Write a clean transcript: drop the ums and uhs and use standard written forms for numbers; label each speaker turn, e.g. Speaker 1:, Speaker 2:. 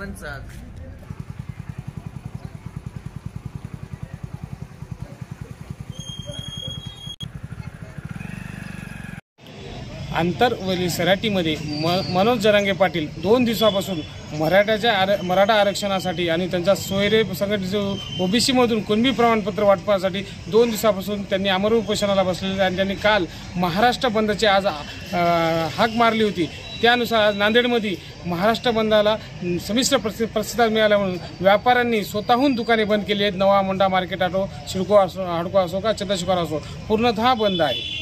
Speaker 1: सरपंच
Speaker 2: आंतरवली सराटीमध्ये मनोज जरांगे पाटील 2 दिवसापासून मराठा आरक्षणासाठी आणि त्यांचा सोयरे संघटनेचे ओबीसीमधून कुणबी प्रमाणपत्र वाटपासाठी 2 दिवसापासून त्यांनी आमरण उपोषणाला बसलेले आणि त्यांनी काल महाराष्ट्र बंदची आज हाक मारली होती। त्यानुसार आज नांदेडमध्ये महाराष्ट्र बंदाला संमिश्र प्रतिसाद मिळाला म्हणून व्यापाऱ्यांनी स्वतःहून दुकाने बंद केली आहेत। नवा मोंढा मार्केट असो, सिडको असो, हडको असो का चंद्रशेखर असो पूर्णतः बंद आहे।